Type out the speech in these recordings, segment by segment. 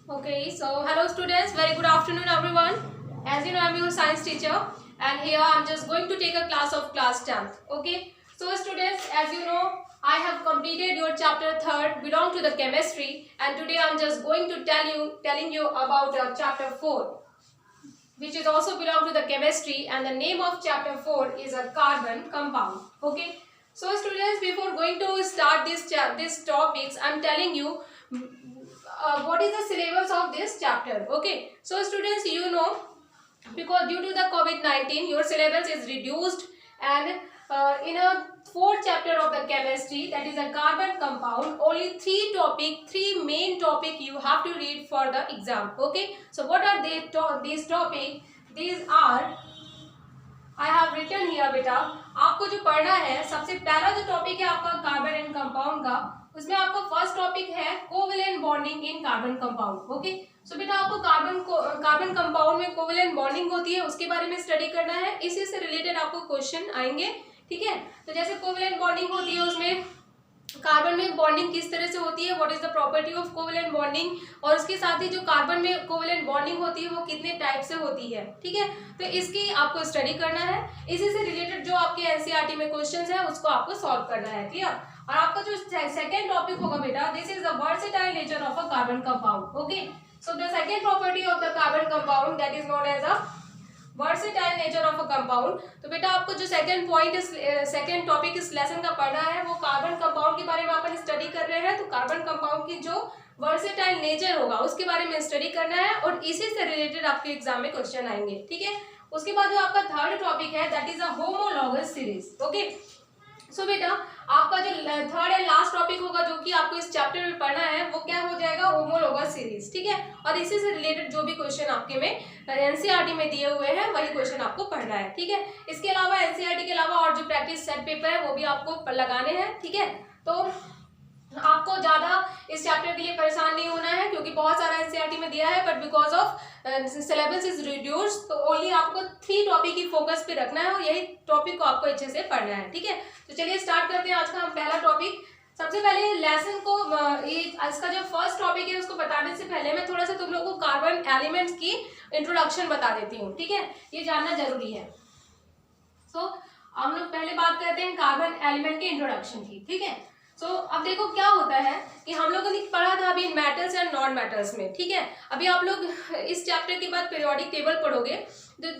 Okay, so hello students, very good afternoon everyone. As you know, I'm your science teacher and here I'm just going to take a class of class 10th. Okay, so students, as you know, I have completed your chapter 3rd, belong to the chemistry, and today I'm just going to telling you about chapter 4, which is also belong to the chemistry, and the name of chapter 4 is a carbon compound. Okay, so students, before going to start this topics, I'm telling you what is the syllabus of this chapter. Okay, so students, you know, because due to the COVID-19 your syllabus is reduced, and in a fourth chapter of the chemistry, that is a carbon compound, only three main topic you have to read for the exam. Okay, so what are these topic? These are, I have written here बेटा, आपको जो पढ़ना है सबसे पहला जो topic है आपका कार्बन एंड कंपाउंड का, उसमें आपका फर्स्ट टॉपिक है covalent bonding in carbon compound. Okay, so बेटा आपको कार्बन कंपाउंड में कोवेलेंट बॉन्डिंग होती है उसके बारे में स्टडी करना है. इसी से रिलेटेड आपको क्वेश्चन आएंगे. ठीक है, तो जैसे कोवेलेंट बॉन्डिंग होती है उसमें कार्बन में बॉन्डिंग किस तरह से होती है, what is the property of covalent bonding, और उसके साथ ही जो कार्बन में कोवेलेंट बॉन्डिंग होती है वो कितने टाइप से होती है. ठीक है, तो इसकी आपको स्टडी करना है. इसी से रिलेटेड जो आपके एनसीईआरटी में क्वेश्चंस है उसको आपको सॉल्व करना है. क्लियर. और आपका जो सेकंड टॉपिक होगा बेटा, this is the versatile nature of a carbon compound. Okay, so the second property of the carbon compound that is known as a versatile nature of a compound. तो बेटा आपको जो second topic इस lesson का पढ़ना है वो carbon compound के बारे में अपन स्टडी कर रहे हैं. तो कार्बन कंपाउंड की जो वर्सेटाइल नेचर होगा उसके बारे में स्टडी करना है और इसी से रिलेटेड आपके एग्जाम में क्वेश्चन आएंगे. ठीक है, उसके बाद जो आपका थर्ड टॉपिक है that is a homologous series. Okay, so बेटा आपका जो थर्ड एंड लास्ट टॉपिक होगा जो कि आपको इस चैप्टर में पढ़ना है वो क्या हो जाएगा, होमोलॉगस सीरीज. ठीक है, और इसी से रिलेटेड जो भी क्वेश्चन आपके में एनसीईआरटी में दिए हुए हैं वही क्वेश्चन आपको पढ़ना है. ठीक है, इसके अलावा एनसीईआरटी के अलावा और जो प्रैक्टिस सेट पेपर है वो भी आपको लगाने हैं. ठीक है, तो आपको ज्यादा इस चैप्टर के लिए परेशान नहीं होना है क्योंकि बहुत सारा एनसीईआरटी में दिया है, but because of syllabus is reduced तो ओनली आपको 3 टॉपिक ही फोकस पे रखना है और यही टॉपिक को आपको अच्छे से पढ़ना है. ठीक है, तो चलिए स्टार्ट करते हैं आज का हम पहला टॉपिक. सबसे पहले लेसन को इसका जो फर्स्ट टॉपिक है उसको बताने से पहले मैं थोड़ा सा तुम लोगों को कार्बन एलिमेंट्स की इंट्रोडक्शन बता देती हूँ. ठीक है, ये जानना जरूरी है. सो हम लोग पहले बात करते हैं कार्बन एलिमेंट के इंट्रोडक्शन की. ठीक है, सो अब देखो क्या होता है कि हम लोगों ने पढ़ा था अभी मेटल्स एंड नॉन मेटल्स में. ठीक है, अभी आप लोग इस चैप्टर के बाद पीरियोडिक टेबल पढ़ोगे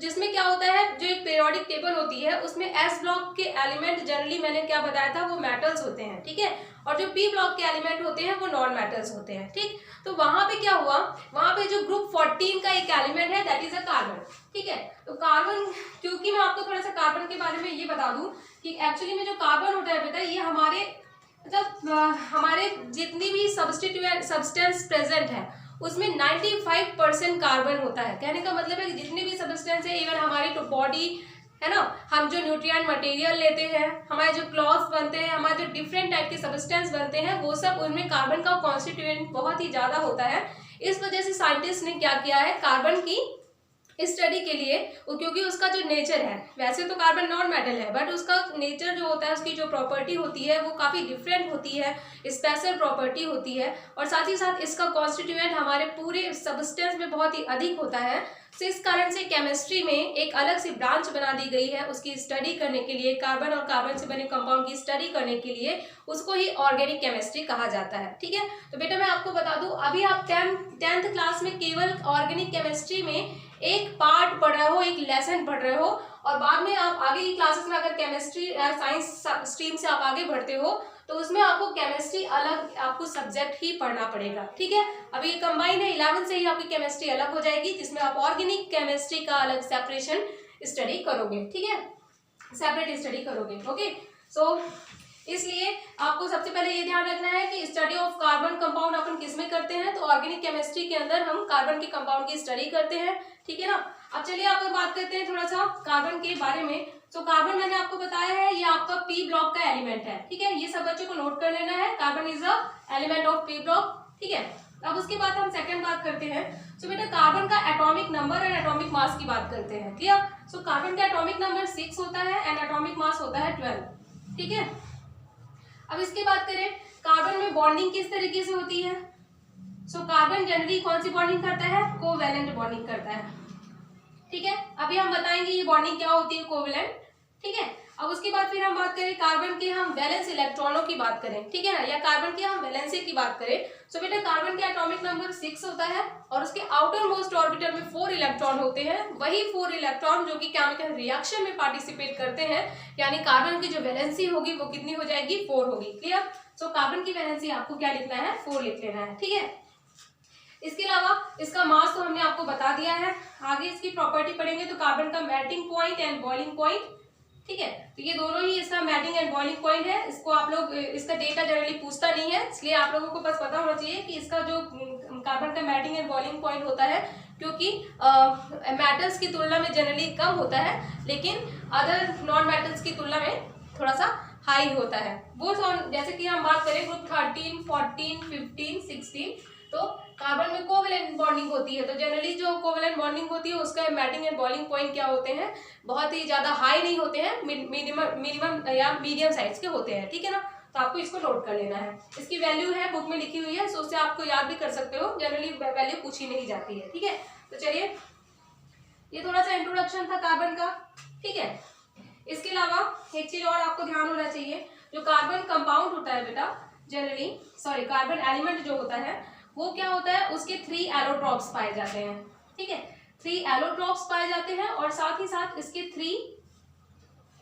जिसमें क्या होता है, जो एक पीरियोडिक टेबल होती है उसमें एस ब्लॉक के एलिमेंट जनरली मैंने क्या बताया था वो मेटल्स होते हैं. ठीक है, और जो पी ब्लॉक के एलिमेंट होते हैं वो नॉन मेटल्स होते हैं. ठीक, तो वहां पे क्या हुआ, वहां पे जो ग्रुप 14 का एक एलिमेंट है दैट इज अ कार्बन. ठीक है, तो कार्बन, क्योंकि मैं आपको थोड़ा सा कार्बन के बारे में ये बता दूं कि एक्चुअली में जो कार्बन होता है बेटा ये हमारे जितनी भी सब्सटेंस प्रेजेंट है उसमें 95% कार्बन होता है. कहने का मतलब है कि जितने भी सब्सटेंस है, इवन हमारी तो बॉडी है ना, हम जो न्यूट्रिएंट मटेरियल लेते हैं, हमारे जो क्लॉथ बनते हैं, हमारे जो डिफरेंट टाइप के सब्सटेंस बनते हैं वो सब उनमें कार्बन का कॉन्स्टिट्यूएंट बहुत ही ज्यादा होता है. इस वजह से साइंटिस्ट ने क्या किया है, कार्बन की स्टडी के लिए, क्योंकि उसका जो नेचर है, वैसे तो कार्बन नॉन मेटल है बट उसका नेचर जो होता है, उसकी जो प्रॉपर्टी होती है वो काफ़ी डिफरेंट होती है, स्पेशल प्रॉपर्टी होती है, और साथ ही साथ इसका कॉन्स्टिट्यूएंट हमारे पूरे सब्सटेंस में बहुत ही अधिक होता है. तो इस कारण से केमिस्ट्री में एक अलग सी ब्रांच बना दी गई है उसकी स्टडी करने के लिए. कार्बन और कार्बन से बने कंपाउंड की स्टडी करने के लिए उसको ही ऑर्गेनिक केमिस्ट्री कहा जाता है. ठीक है, तो बेटा मैं आपको बता दूं, अभी आप 10th क्लास में केवल ऑर्गेनिक केमिस्ट्री में एक पार्ट पढ़ रहे हो, एक लेसन पढ़ रहे हो, और बाद में आप आगे की क्लासेस में अगर केमिस्ट्री साइंस स्ट्रीम से आप आगे बढ़ते हो तो उसमें आपको केमिस्ट्री अलग आपको सब्जेक्ट ही पढ़ना पड़ेगा. ठीक है, अभी ये कंबाइन है, 11th से ही आपकी केमिस्ट्री अलग हो जाएगी जिसमें आप ऑर्गेनिक केमिस्ट्री का अलग सेपरेशन स्टडी करोगे. ठीक है, सेपरेट स्टडी करोगे. ओके, सो इसलिए आपको सबसे पहले ये ध्यान रखना है कि स्टडी ऑफ कार्बन कंपाउंड अपन किस में करते हैं, तो ऑर्गेनिक केमिस्ट्री के अंदर हम कार्बन के कंपाउंड की स्टडी करते हैं. ठीक है ना. अब चलिए आप बात करते हैं थोड़ा सा कार्बन के बारे में. तो कार्बन मैंने आपको बताया है ये आपका पी ब्लॉक का एलिमेंट है. ठीक है, ये सब बच्चों को नोट कर लेना है, carbon is a element of P block. ठीक है, अब उसके बाद हम सेकंड बात करते हैं. सो बेटा कार्बन का atomic number and atomic mass की बात करते हैं. क्लियर. सो कार्बन का एटॉमिक नंबर 6 होता है एंड एटॉमिक मास होता है 12. ठीक है, अब इसकी बात करें कार्बन में बॉन्डिंग किस तरीके से होती है. सो कार्बन जनरली कौन सी बॉन्डिंग करता है, कोवैलेंट बॉन्डिंग करता है, ठीक है। अभी हम बताएंगे ये बॉन्डिंग क्या होती है कोवैलेंट, ठीक है। अब उसके बाद फिर हम बात करें कार्बन के हम वैलेंस इलेक्ट्रॉनों की बात करें, ठीक है ना, या कार्बन के हम वैलेंसी की बात करें। सो बेटा कार्बन का एटॉमिक नंबर 6 होता है और उसके आउटर मोस्ट ऑर्बिटल में 4 इलेक्ट्रॉन होते हैं। वही 4 इलेक्ट्रॉन जो कि केमिकल रिएक्शन में पार्टिसिपेट करते हैं, यानी कार्बन की जो वैलेंसी होगी वो कितनी हो जाएगी, 4 होगी। क्लियर। सो कार्बन की वैलेंसी आपको क्या लिखना है, 4 लिख लेना है, ठीक है। इसके अलावा इसका मास तो हमने आपको बता दिया है। आगे इसकी प्रॉपर्टी पढ़ेंगे तो कार्बन का melting point and boiling point, ठीक है। तो ये दोनों ही इसका मेल्टिंग एंड बॉइलिंग पॉइंट है। इसको आप लोग, इसका डेटा जनरली पूछता नहीं है, इसलिए आप लोगों को बस पता होना चाहिए कि इसका जो कार्बन का मेल्टिंग एंड बॉइलिंग पॉइंट होता है, क्योंकि मेटल्स की तुलना में जनरली कम होता है, लेकिन अदर नॉन मेटल्स की तुलना में थोड़ा सा हाई होता है। वो जैसे कि हम बात करें ग्रुप 13, 14, 15, 16, तो कार्बन में कोवैलेंट बॉन्डिंग होती है। तो जनरली जो कोवैलेंट बॉन्डिंग होती है उसका मेल्टिंग एंड बॉइलिंग पॉइंट क्या होते हैं, बहुत ही ज्यादा हाई नहीं होते हैं, मिनिमम या मीडियम साइज के होते हैं, ठीक है ना। तो आपको इसको नोट कर लेना है। इसकी वैल्यू है बुक में लिखी हुई है, सो उससे आपको याद भी कर सकते हो, जनरली वैल्यू पूछी नहीं जाती है, ठीक है। तो चलिए, ये थोड़ा सा इंट्रोडक्शन था कार्बन का, ठीक है। इसके अलावा एक चीज और आपको ध्यान होना चाहिए, जो कार्बन कंपाउंड होता है बेटा जनरली, सॉरी कार्बन एलिमेंट जो होता है वो क्या होता है, उसके 3 एलोट्रॉप्स पाए जाते हैं, ठीक है। 3 एलोट्रॉप्स पाए जाते हैं और साथ ही साथ इसके 3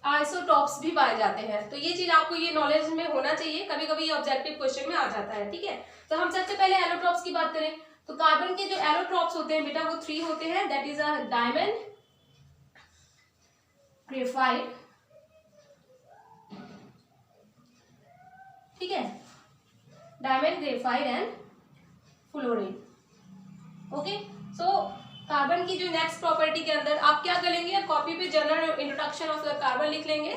आइसोटॉप्स भी पाए जाते हैं। तो ये चीज आपको ये नॉलेज में होना चाहिए, कभी कभी ये ऑब्जेक्टिव क्वेश्चन में आ जाता है, ठीक है। तो हम सबसे पहले एलोट्रॉप्स की बात करें तो कार्बन के जो एलोट्रॉप्स होते हैं बेटा वो 3 होते हैं, that is a diamond, graphite, ठीक है, diamond, graphite and fluorine, okay. So carbon की जो नेक्स्ट प्रॉपर्टी के अंदर आप क्या करेंगे, कॉपी पे general introduction of the carbon लिख लेंगे,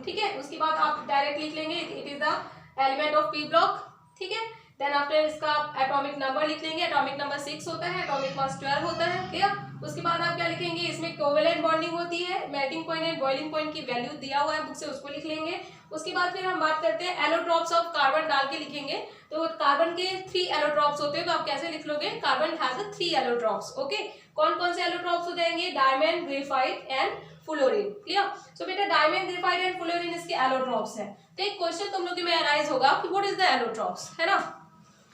ठीक है। उसके बाद आप डायरेक्ट लिख लेंगे it is the element of P block, ठीक है। देन आफ्टर इसका एटॉमिक नंबर लिख लेंगे, एटॉमिक नंबर 6 होता है, एटॉमिक मास 12 होता है, क्लियर। उसके बाद आप क्या लिखेंगे, इसमें कोवैलेंट बॉन्डिंग होती है, melting point and boiling point की वैल्यू दिया हुआ है बुक से, उसको लिख लेंगे। उसके बाद फिर हम बात करते हैं एलोट्रॉप्स ऑफ कार्बन डाल के लिखेंगे। तो कार्बन के 3 एलोट्रॉप्स होते हैं, तो आप कैसे लिख लोगे, कार्बन हैज 3 एलोट्रॉप्स, ओके। कौन कौन से एलोट्रॉप्स हो जाएंगे, diamond, graphite and fluorine, clear. So बेटा डायमंड, ग्रेफाइट एंड फ्लोरीन इसके एलोट्रॉप्स है। तो एक क्वेश्चन तुम लोग के में अराइज होगा कि व्हाट इज द एलोट्रॉप्स, है ना।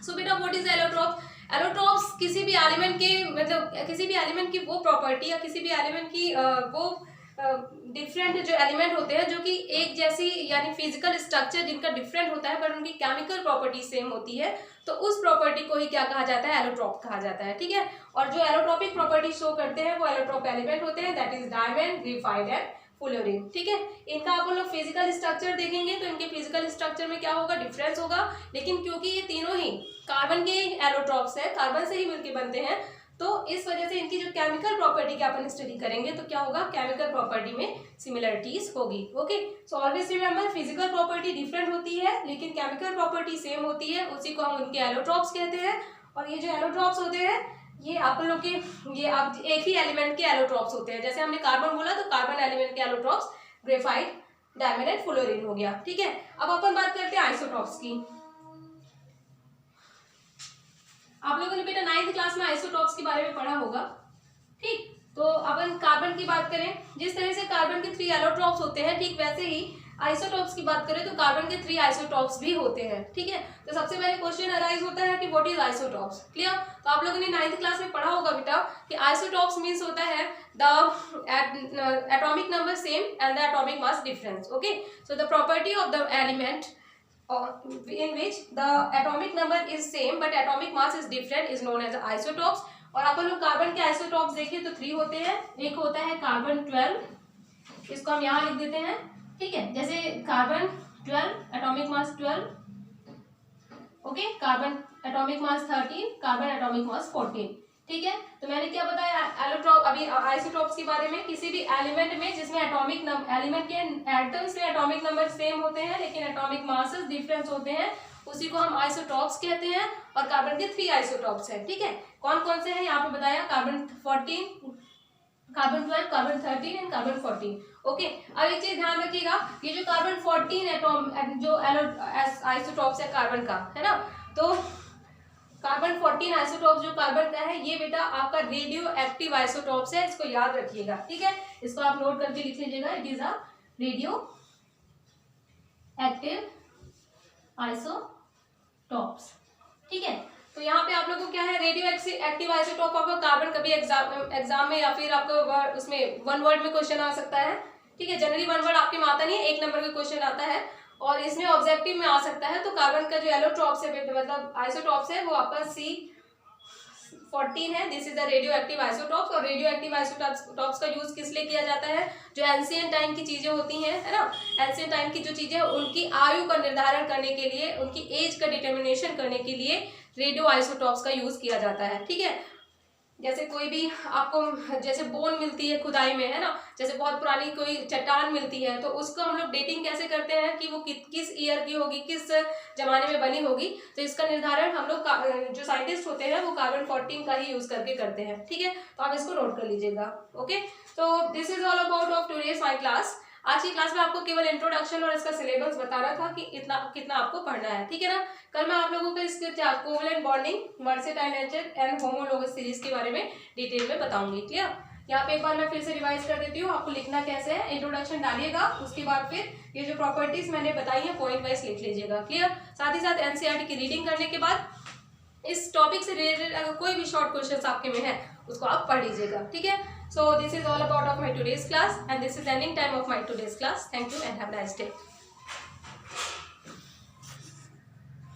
सो बेटा व्हाट इज एलोट्रॉप्स, एलोट्रॉप्स किसी भी एलिमेंट के, मतलब किसी भी एलिमेंट की वो प्रॉपर्टी या किसी भी एलिमेंट की वो डिफरेंट जो एलिमेंट होते हैं जो कि एक जैसी, यानी फिजिकल स्ट्रक्चर जिनका डिफरेंट होता है पर उनकी केमिकल प्रॉपर्टी सेम होती है, तो उस प्रॉपर्टी को ही क्या कहा जाता है, एलोट्रॉप कहा जाता है, ठीक है। और जो एलोट्रॉपिक प्रॉपर्टी शो करते हैं वो एलोट्रॉप एलिमेंट होते हैं, that is diamond, graphite and fluorine, ठीक है। इनका आप लोग फिजिकल स्ट्रक्चर देखेंगे तो इनके फिजिकल स्ट्रक्चर में क्या होगा, डिफरेंस होगा, लेकिन क्योंकि ये तीनों ही कार्बन के एलोट्रॉप्स है, कार्बन से ही मिलकर बनते हैं, तो इस वजह से इनकी जो केमिकल प्रॉपर्टी की अपन स्टडी करेंगे तो क्या होगा, केमिकल प्रॉपर्टी में सिमिलरिटीज होगी, okay. So always remember physical property different होती है लेकिन केमिकल प्रॉपर्टी सेम होती है, उसी को हम उनके एलोट्रॉप्स कहते हैं। और ये जो एलोट्रॉप्स होते हैं ये आप लोग के, ये आप एक ही एलिमेंट के एलोट्रॉप्स होते हैं, जैसे हमने कार्बन बोला तो कार्बन एलिमेंट के allotropes graphite, diamond and fluorine हो गया, ठीक है। अब अपन बात करते हैं आइसोटॉप्स की। आप लोगों ने बेटा 9th क्लास में आइसोटॉप्स के बारे में पढ़ा होगा, ठीक। तो अपन कार्बन की बात करें, जिस तरह से कार्बन के 3 एलोट्रॉप्स होते हैं ठीक वैसे ही आइसोटॉप्स की बात करें तो कार्बन के 3 आइसोटॉप्स भी होते हैं, ठीक है। तो सबसे पहले क्वेश्चन अराइज होता है कि व्हाट इज आइसोटॉप्स, क्लियर। तो आप लोगों ने 9th क्लास में पढ़ा होगा बेटा कि आइसोटॉप्स मींस होता है the atomic number same and the atomic mass difference, okay. So the property of the element in which the atomic number is same but atomic mass is different is known as isotopes। और अपन लोग carbon के isotopes देखें तो 3 होते हैं, एक होता है कार्बन 12, इसको हम यहाँ लिख देते हैं, ठीक है। जैसे carbon 12 atomic mass 12, okay, carbon atomic mass 13, carbon atomic mass 14, ठीक है। तो मैंने क्या बताया एलोट्रॉप, अभी आइसोटॉप्स के बारे में, किसी भी एलिमेंट में जिसमें एटॉमिक एलिमेंट के एटम्स में एटॉमिक नंबर सेम होते हैं लेकिन एटॉमिक मासेस डिफरेंस होते हैं, उसी को हम आइसोटॉप्स कहते हैं। और कार्बन के 3 आइसोटॉप्स हैं, ठीक है। कौन कौन से हैं यहाँ पे बताया, carbon 14, carbon 12, carbon 13 and carbon 14, okay. अब एक चीज ध्यान रखिएगा, ये जो कार्बन 14 एटॉम जो आइसोटॉप्स है कार्बन का, है ना, तो कार्बन कार्बन 14 आइसोटॉप जो कार्बन का है, ये बेटा आपका रेडियो एक्टिव आइसोटॉप्स है, इसको याद रखिएगा, ठीक है। इसको आप नोट करके लिख लीजिएगा, it is a radio active isotopes, ठीक है। तो यहाँ पे आप लोगों को क्या है, रेडियो एक्टिव आइसोटॉप आपका कार्बन कभी एग्जाम में या फिर आपको उसमें वन वर्ड में क्वेश्चन आ सकता है, ठीक है। जनरली वन वर्ड आपके में आता नहीं है, एक नंबर का क्वेश्चन आता है, और इसमें ऑब्जेक्टिव में आ सकता है। तो कार्बन का जो एलोट्रॉप्स है मतलब आइसोटॉप्स है वो आपका C14 है, this is the radio active isotopes. और रेडियो एक्टिव आइसोटॉप्स का यूज किस लिए किया जाता है, जो एंशिएंट टाइम की चीजें होती हैं, है ना, एंशिएंट टाइम की जो चीजें उनकी आयु का निर्धारण करने के लिए, उनकी एज का डिटर्मिनेशन करने के लिए रेडियो आइसोटॉप्स का यूज किया जाता है, ठीक है। जैसे कोई भी आपको जैसे बोन मिलती है खुदाई में, है ना, जैसे बहुत पुरानी कोई चट्टान मिलती है, तो उसको हम लोग डेटिंग कैसे करते हैं कि वो किस ईयर की होगी, किस जमाने में बनी होगी। तो इसका निर्धारण हम लोग जो साइंटिस्ट होते हैं वो कार्बन 14 का ही यूज करके करते हैं, ठीक है। तो आप इसको नोट कर लीजिएगा, ओके। तो this is all about of today's my class. आज की क्लास में आपको केवल इंट्रोडक्शन और इसका सिलेबस बता रहा था कि कितना आपको पढ़ना है, ठीक है ना। कल मैं आप लोगों को इसके covalent bonding, versatile nature and homologous series के बारे में डिटेल में बताऊंगी, क्लियर। यहाँ पे एक बार मैं फिर से रिवाइज कर देती हूँ, आपको लिखना कैसे है, इंट्रोडक्शन डालिएगा, उसके बाद फिर ये जो प्रॉपर्टीज मैंने बताई है पॉइंट वाइज लिख लीजिएगा, क्लियर। साथ ही साथ एनसीईआरटी की रीडिंग करने के बाद इस टॉपिक से रिलेटेड अगर कोई भी शॉर्ट क्वेश्चन आपके में है उसको आप पढ़ लीजिएगा, ठीक है। So this is all about of my today's class and this is ending time of my today's class. Thank you and have a nice day.